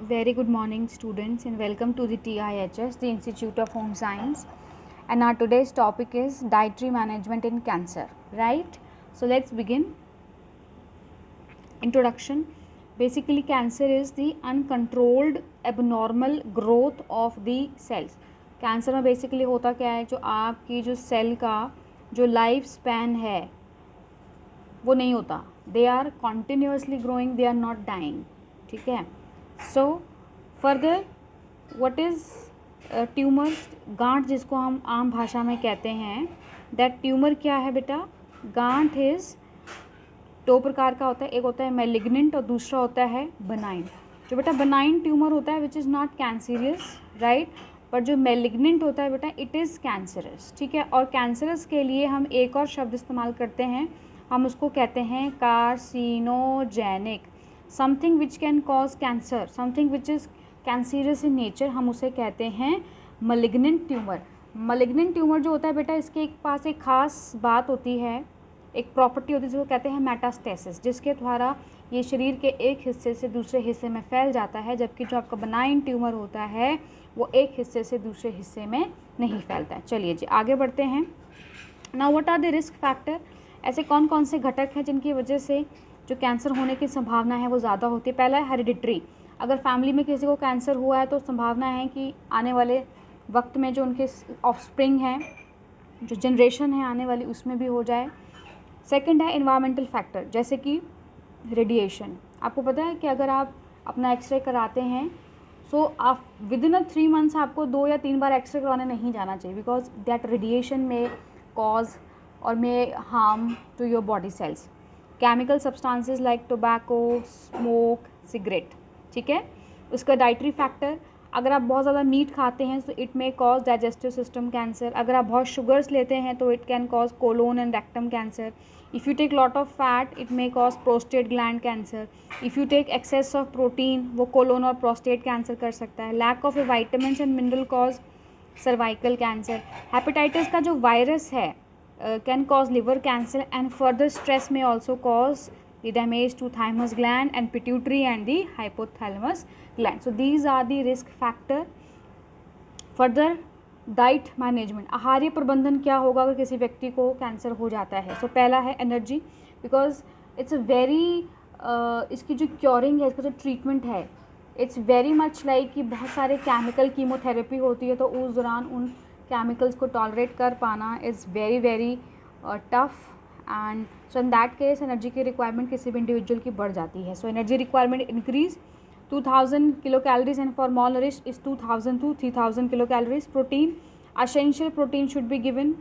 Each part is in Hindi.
Very good morning, students, and welcome to the TIHS, the Institute of Home Science. And our today's topic is dietary management in cancer, right? So let's begin. Introduction. Basically, cancer is the uncontrolled abnormal growth of the cells. Cancer में बेसिकली होता क्या है, जो आपकी जो सेल का जो लाइफ स्पैन है वो नहीं होता. They are continuously growing, they are not dying. ठीक है. So further what is tumours. गांठ जिसको हम आम भाषा में कहते हैं, दैट ट्यूमर क्या है बेटा. गांठ इज़ दो प्रकार का होता है. एक होता है मैलिग्नेंट और दूसरा होता है बनाइन. जो बेटा बनाइन ट्यूमर होता है which is not cancerous, right, पर जो मैलिग्नेंट होता है बेटा इट इज़ कैंसरस. ठीक है. और कैंसरस के लिए हम एक और शब्द इस्तेमाल करते हैं, हम उसको कहते हैं carcinogenic. Something which can cause cancer, something which is cancerous in nature, हम उसे कहते हैं मलिग्नेंट ट्यूमर. मलिग्नेंट ट्यूमर जो होता है बेटा, इसके पास एक ख़ास बात होती है, एक प्रॉपर्टी होती है जिसको कहते हैं मेटास्टेसिस, जिसके द्वारा ये शरीर के एक हिस्से से दूसरे हिस्से में फैल जाता है, जबकि जो आपका बनाइन ट्यूमर होता है वो एक हिस्से से दूसरे हिस्से में नहीं फैलता है. चलिए जी आगे बढ़ते हैं. Now what are the risk factor. ऐसे कौन कौन से घटक हैं जिनकी वजह से जो कैंसर होने की संभावना है वो ज़्यादा होती है. पहला है हेरिडिटरी. अगर फैमिली में किसी को कैंसर हुआ है तो संभावना है कि आने वाले वक्त में जो उनके ऑफस्प्रिंग हैं, जो जनरेशन है आने वाली, उसमें भी हो जाए. सेकंड है इन्वायरमेंटल फैक्टर, जैसे कि रेडिएशन. आपको पता है कि अगर आप अपना एक्सरे कराते हैं सो आप विद इन 3 मंथ्स आपको 2 या 3 बार एक्सरे करवाने नहीं जाना चाहिए, because that radiation may cause or may harm to your body cells. Chemical substances like tobacco, smoke, cigarette. ठीक है. उसका डाइटरी फैक्टर, अगर आप बहुत ज़्यादा मीट खाते हैं तो it may cause digestive system cancer. अगर आप बहुत शुगर्स लेते हैं तो it can cause colon and rectum cancer. If you take lot of fat it may cause prostate gland cancer. If you take excess of protein वो कोलोन और प्रोस्टेट कैंसर कर सकता है. Lack of vitamins and mineral cause cervical cancer. Hepatitis का जो वायरस है can cause liver cancer and further stress में also cause the damage to thymus gland and pituitary and the hypothalamus gland. So these are the risk factor. Further diet management. आहार्य प्रबंधन क्या होगा अगर किसी व्यक्ति को कैंसर हो जाता है. सो पहला है energy, because it's a very इसकी जो क्योरिंग है, इसका जो ट्रीटमेंट है, इट्स वेरी मच लाइक कि बहुत सारे केमिकल कीमोथेरेपी होती है, तो उस दौरान उन केमिकल्स को टॉलरेट कर पाना is very very tough. And so in that case energy की रिक्वायरमेंट किसी भी इंडिविजुअल की बढ़ जाती है. So energy requirement increase 2000 kilo calories and for mall nourished is 2000 to 3000 kilo calories. Protein, essential protein should be given.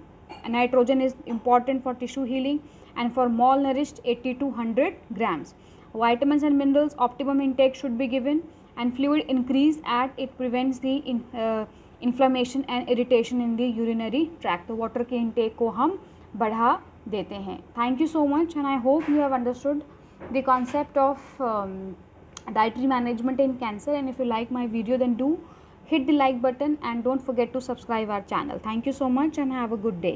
Nitrogen is important for tissue healing and for malnourished 80 to 100 grams. Vitamins and minerals optimum intake should be given, and fluid increase at it prevents the inflammation and irritation in the urinary tract. तो water के intake को हम बढ़ा देते हैं. Thank you so much and I hope you have understood the concept of dietary management in cancer. And if you like my video then do hit the like button and don't forget to subscribe our channel. Thank you so much and have a good day.